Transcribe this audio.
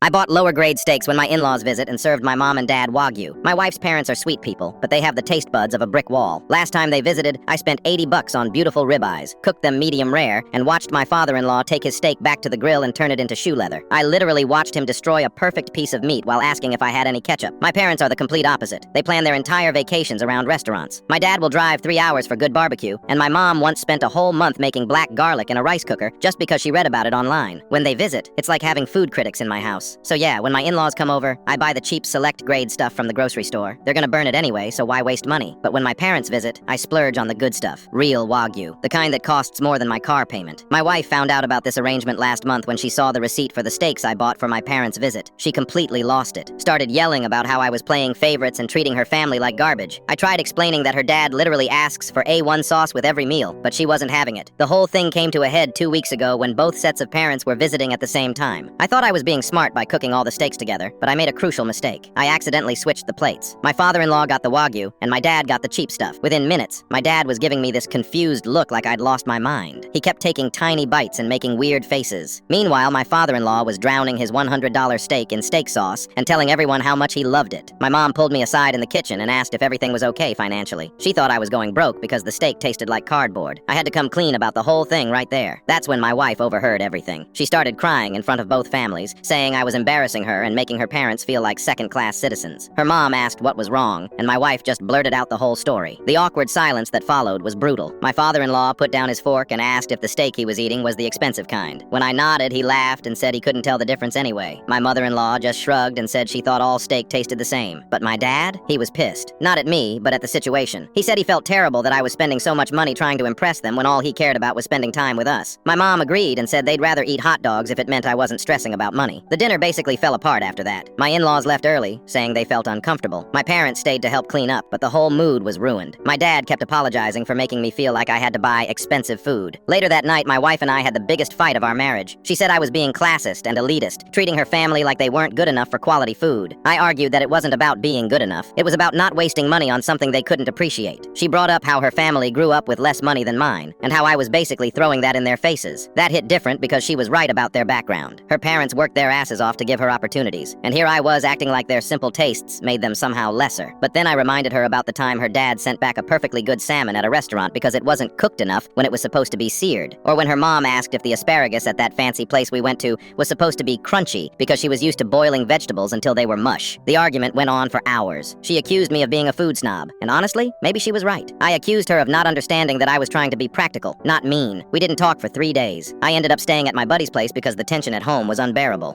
I bought lower grade steaks when my in-laws visit and served my mom and dad Wagyu. My wife's parents are sweet people, but they have the taste buds of a brick wall. Last time they visited, I spent $80 on beautiful ribeyes, cooked them medium rare, and watched my father-in-law take his steak back to the grill and turn it into shoe leather. I literally watched him destroy a perfect piece of meat while asking if I had any ketchup. My parents are the complete opposite. They plan their entire vacations around restaurants. My dad will drive 3 hours for good barbecue, and my mom once spent a whole month making black garlic in a rice cooker just because she read about it online. When they visit, it's like having food critics in my house. So yeah, when my in-laws come over, I buy the cheap select grade stuff from the grocery store. They're gonna burn it anyway, so why waste money? But when my parents visit, I splurge on the good stuff. Real Wagyu, the kind that costs more than my car payment. My wife found out about this arrangement last month when she saw the receipt for the steaks I bought for my parents' visit. She completely lost it. Started yelling about how I was playing favorites and treating her family like garbage. I tried explaining that her dad literally asks for A1 sauce with every meal, but she wasn't having it. The whole thing came to a head 2 weeks ago when both sets of parents were visiting at the same time. I thought I was being smart by cooking all the steaks together, but I made a crucial mistake. I accidentally switched the plates. My father-in-law got the Wagyu, and my dad got the cheap stuff. Within minutes, my dad was giving me this confused look like I'd lost my mind. He kept taking tiny bites and making weird faces. Meanwhile, my father-in-law was drowning his $100 steak in steak sauce and telling everyone how much he loved it. My mom pulled me aside in the kitchen and asked if everything was okay financially. She thought I was going broke because the steak tasted like cardboard. I had to come clean about the whole thing right there. That's when my wife overheard everything. She started crying in front of both families, saying I was embarrassing her and making her parents feel like second-class citizens. Her mom asked what was wrong, and my wife just blurted out the whole story. The awkward silence that followed was brutal. My father-in-law put down his fork and asked if the steak he was eating was the expensive kind. When I nodded, he laughed and said he couldn't tell the difference anyway. My mother-in-law just shrugged and said she thought all steak tasted the same. But my dad? He was pissed. Not at me, but at the situation. He said he felt terrible that I was spending so much money trying to impress them when all he cared about was spending time with us. My mom agreed and said they'd rather eat hot dogs if it meant I wasn't stressing about money. The dinner basically fell apart after that. My in-laws left early, saying they felt uncomfortable. My parents stayed to help clean up, but the whole mood was ruined. My dad kept apologizing for making me feel like I had to buy expensive food. Later that night, my wife and I had the biggest fight of our marriage. She said I was being classist and elitist, treating her family like they weren't good enough for quality food. I argued that it wasn't about being good enough. It was about not wasting money on something they couldn't appreciate. She brought up how her family grew up with less money than mine, and how I was basically throwing that in their faces. That hit different because she was right about their background. Her parents worked their asses off to give her opportunities, and here I was acting like their simple tastes made them somehow lesser. But then I reminded her about the time her dad sent back a perfectly good salmon at a restaurant because it wasn't cooked enough when it was supposed to be seared. Or when her mom asked if the asparagus at that fancy place we went to was supposed to be crunchy because she was used to boiling vegetables until they were mush. The argument went on for hours. She accused me of being a food snob, and honestly, maybe she was right. I accused her of not understanding that I was trying to be practical, not mean. We didn't talk for 3 days. I ended up staying at my buddy's place because the tension at home was unbearable.